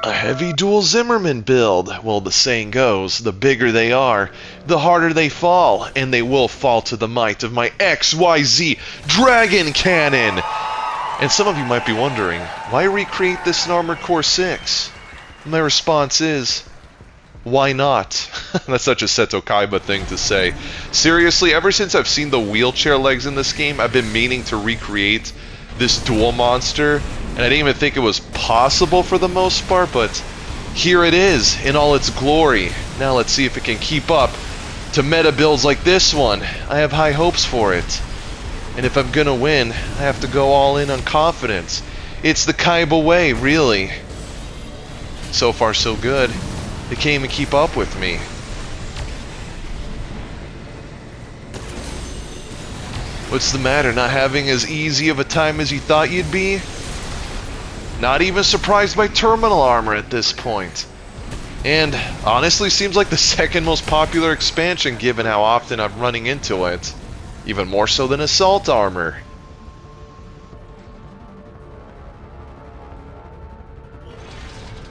A heavy dual Zimmerman build. Well, the saying goes, the bigger they are, the harder they fall, and they will fall to the might of my XYZ Dragon Cannon! And some of you might be wondering, why recreate this in Armored Core 6? My response is, why not? That's such a Seto Kaiba thing to say. Seriously, ever since I've seen the wheelchair legs in this game, I've been meaning to recreate this dual monster, and I didn't even think it was possible for the most part, but here it is in all its glory. Now let's see if it can keep up to meta builds like this one. I have high hopes for it. And if I'm gonna win, I have to go all in on confidence. It's the Kaiba way, really. So far so good. It can't even keep up with me. What's the matter, not having as easy of a time as you thought you'd be? Not even surprised by terminal armor at this point. And honestly seems like the second most popular expansion given how often I'm running into it. Even more so than assault armor.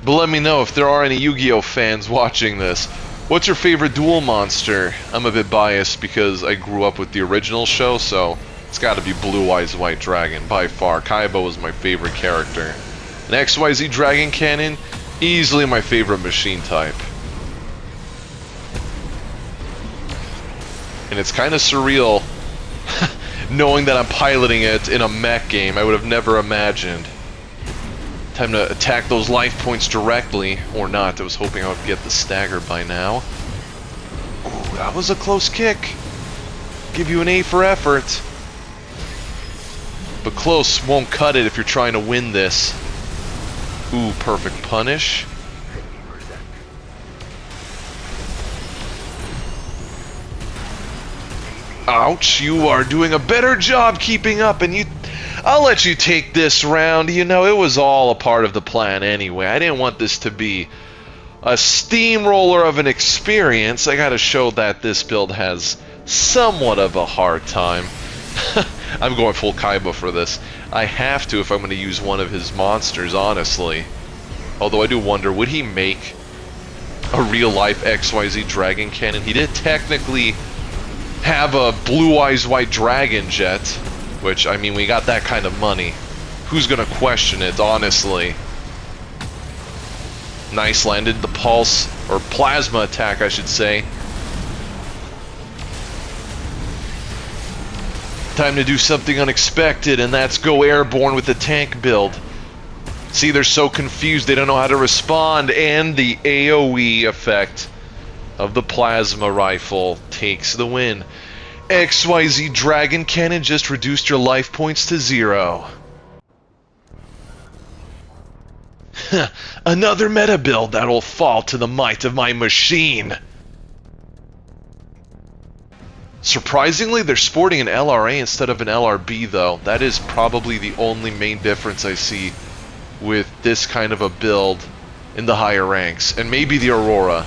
But let me know if there are any Yu-Gi-Oh fans watching this. What's your favorite duel monster? I'm a bit biased because I grew up with the original show, so it's gotta be Blue Eyes White Dragon, by far. Kaiba was my favorite character. An XYZ Dragon Cannon, easily my favorite machine type. And it's kinda surreal knowing that I'm piloting it in a mech game. I would have never imagined. Time to attack those life points directly, or not. I was hoping I would get the stagger by now. Ooh, that was a close kick. Give you an A for effort. But close won't cut it if you're trying to win this. Ooh, perfect punish. Ouch, you are doing a better job keeping up, and I'll let you take this round. You know, it was all a part of the plan anyway. I didn't want this to be a steamroller of an experience. I gotta show that this build has somewhat of a hard time. I'm going full Kaiba for this. I have to if I'm going to use one of his monsters, honestly. Although I do wonder, would he make a real-life XYZ Dragon Cannon? He did technically have a Blue Eyes White Dragon jet, which, I mean, we got that kind of money. Who's gonna question it, honestly? Nice, landed the pulse, or plasma attack, I should say. Time to do something unexpected, and that's go airborne with the tank build. See, they're so confused, they don't know how to respond, and the AoE effect of the plasma rifle takes the win. XYZ Dragon Cannon just reduced your life points to 0. Another meta build that'll fall to the might of my machine. Surprisingly, they're sporting an LRA instead of an LRB, though. That is probably the only main difference I see with this kind of a build in the higher ranks. And maybe the Aurora.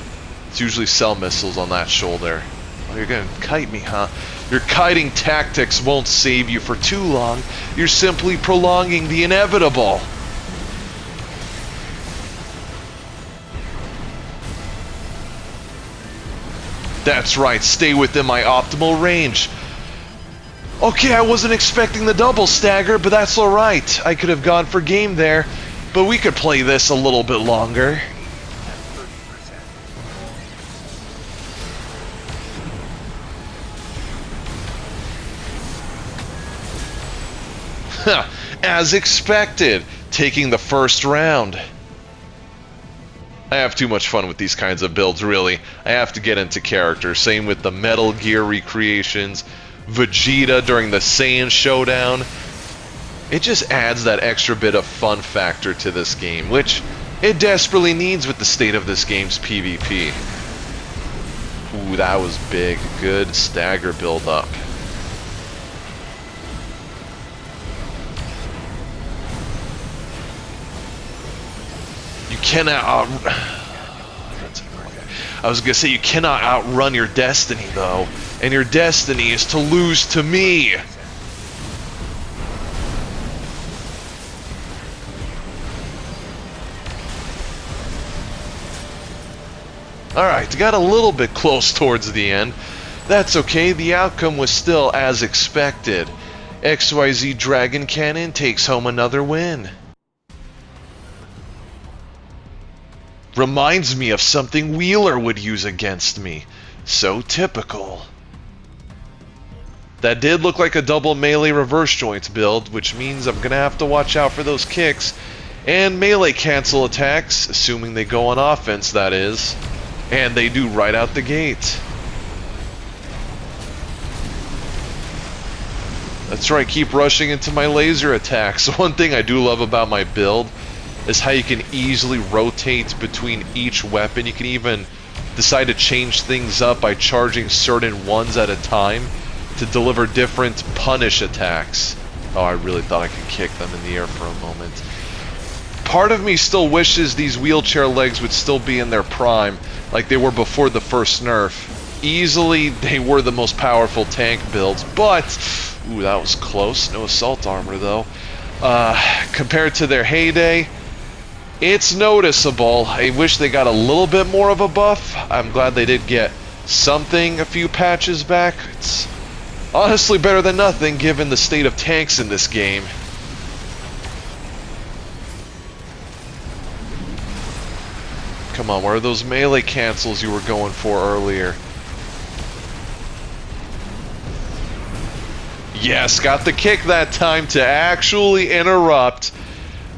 It's usually cell missiles on that shoulder. Oh, you're gonna kite me, huh? Your kiting tactics won't save you for too long. You're simply prolonging the inevitable. That's right, stay within my optimal range. Okay, I wasn't expecting the double stagger, but that's alright. I could have gone for game there, but we could play this a little bit longer. As expected, taking the first round. I have too much fun with these kinds of builds, really. I have to get into character. Same with the Metal Gear recreations, Vegeta during the Saiyan Showdown. It just adds that extra bit of fun factor to this game, which it desperately needs with the state of this game's PvP. Ooh, that was big. Good stagger build up. You cannot I was gonna say, you cannot outrun your destiny, though. And your destiny is to lose to me. Alright, got a little bit close towards the end. That's okay, the outcome was still as expected. XYZ Dragon Cannon takes home another win. Reminds me of something Wheeler would use against me. So typical. That did look like a double melee reverse joints build, which means I'm gonna have to watch out for those kicks and melee cancel attacks, assuming they go on offense, that is. And they do right out the gate. That's right, keep rushing into my laser attacks. One thing I do love about my build is how you can easily rotate between each weapon. You can even decide to change things up by charging certain ones at a time to deliver different punish attacks. Oh, I really thought I could kick them in the air for a moment. Part of me still wishes these wheelchair legs would still be in their prime, like they were before the first nerf. Easily, they were the most powerful tank builds, but... Ooh, that was close. No assault armor, though. Compared to their heyday, it's noticeable. I wish they got a little bit more of a buff. I'm glad they did get something a few patches back. It's honestly better than nothing, given the state of tanks in this game. Come on, where are those melee cancels you were going for earlier? Yes, got the kick that time to actually interrupt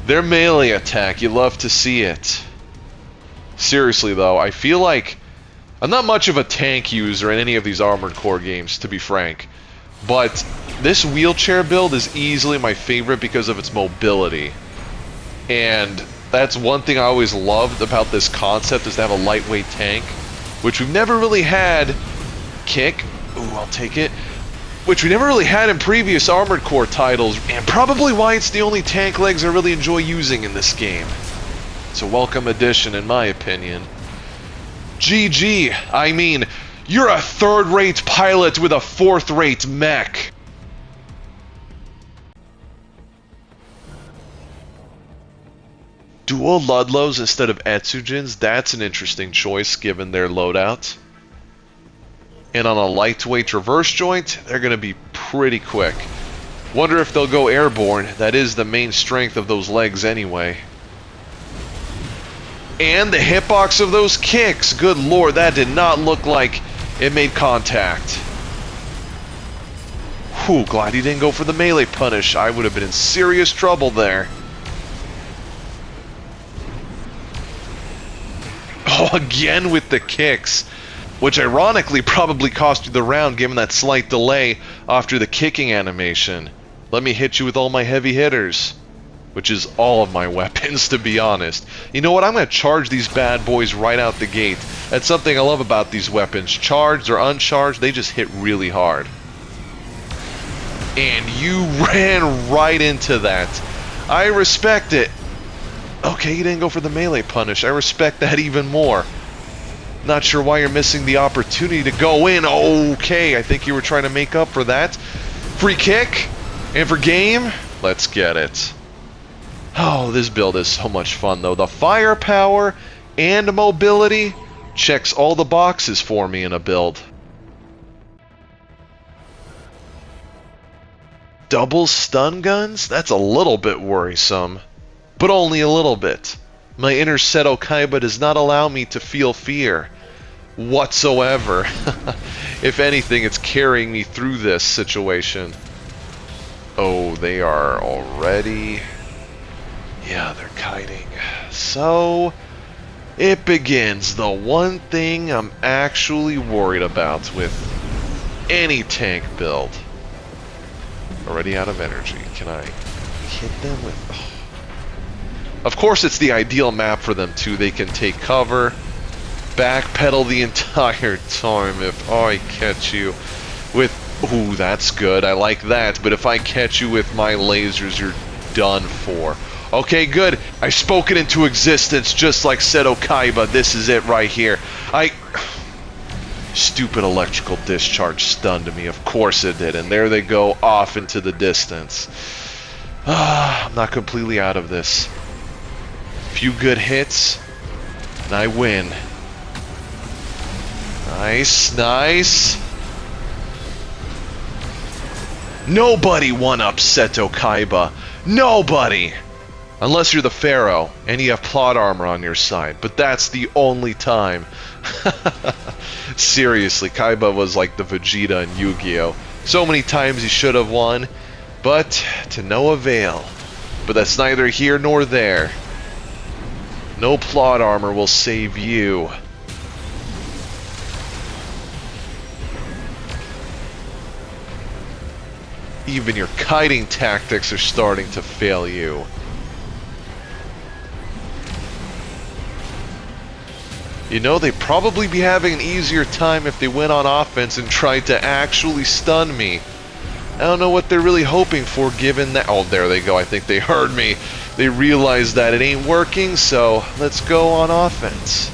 their melee attack. You love to see it. Seriously though, I feel like I'm not much of a tank user in any of these Armored Core games, to be frank. But this wheelchair build is easily my favorite because of its mobility. And that's one thing I always loved about this concept, is to have a lightweight tank, which we've never really had. Kick. Ooh, I'll take it. Which we never really had in previous Armored Core titles, and probably why it's the only tank legs I really enjoy using in this game. It's a welcome addition, in my opinion. GG, I mean, you're a third-rate pilot with a fourth-rate mech. Dual Ludlows instead of Etsujins, that's an interesting choice given their loadout. And on a lightweight reverse joint, they're going to be pretty quick. Wonder if they'll go airborne. That is the main strength of those legs anyway. And the hitbox of those kicks. Good lord, that did not look like it made contact. Whew, glad he didn't go for the melee punish. I would have been in serious trouble there. Oh, again with the kicks. Which ironically probably cost you the round given that slight delay after the kicking animation. Let me hit you with all my heavy hitters. Which is all of my weapons, to be honest. You know what, I'm going to charge these bad boys right out the gate. That's something I love about these weapons. Charged or uncharged, they just hit really hard. And you ran right into that. I respect it. Okay, you didn't go for the melee punish. I respect that even more. Not sure why you're missing the opportunity to go in. Okay, I think you were trying to make up for that. Free kick. And for game, let's get it. Oh, this build is so much fun, though. The firepower and mobility checks all the boxes for me in a build. Double stun guns? That's a little bit worrisome. But only a little bit. My inner Seto Kaiba does not allow me to feel fear whatsoever. If anything, it's carrying me through this situation. Oh, they are already... Yeah, they're kiting. So, it begins. The one thing I'm actually worried about with any tank build. Already out of energy. Can I hit them with... Oh. Of course, it's the ideal map for them, too. They can take cover, backpedal the entire time. If I catch you with... Ooh, that's good. I like that. But if I catch you with my lasers, you're done for. Okay, good. I spoke it into existence just like Seto Kaiba. This is it right here. Stupid electrical discharge stunned me. Of course it did. And there they go off into the distance. I'm not completely out of this. Few good hits, and I win. Nice, nice. Nobody one-ups Seto Kaiba. Nobody! Unless you're the Pharaoh, and you have plot armor on your side. But that's the only time. Seriously, Kaiba was like the Vegeta in Yugioh. So many times he should have won, but to no avail. But that's neither here nor there. No plot armor will save you. Even your kiting tactics are starting to fail you. You know, they'd probably be having an easier time if they went on offense and tried to actually stun me. I don't know what they're really hoping for given that... Oh, there they go. I think they heard me. They realized that it ain't working, so let's go on offense.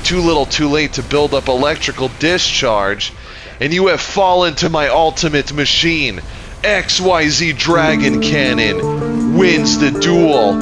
Too little too late to build up electrical discharge, and you have fallen to my ultimate machine. XYZ Dragon Cannon wins the duel.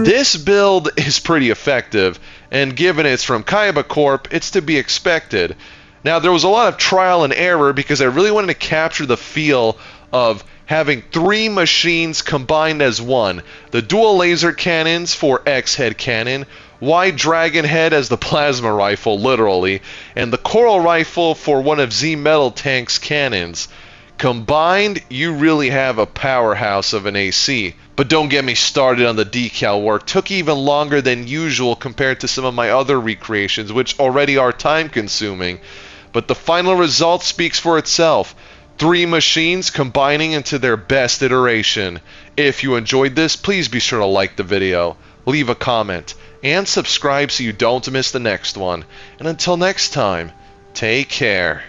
This build is pretty effective, and given it's from Kaiba Corp, it's to be expected. Now, there was a lot of trial and error because I really wanted to capture the feel of having 3 machines combined as one. The dual laser cannons for X-Head Cannon, White Dragon Head as the plasma rifle, literally, and the Coral Rifle for one of Z-Metal Tank's cannons. Combined, you really have a powerhouse of an AC. But don't get me started on the decal work. Took even longer than usual compared to some of my other recreations, which already are time-consuming. But the final result speaks for itself. 3 machines combining into their best iteration. If you enjoyed this, please be sure to like the video, leave a comment, and subscribe so you don't miss the next one. And until next time, take care.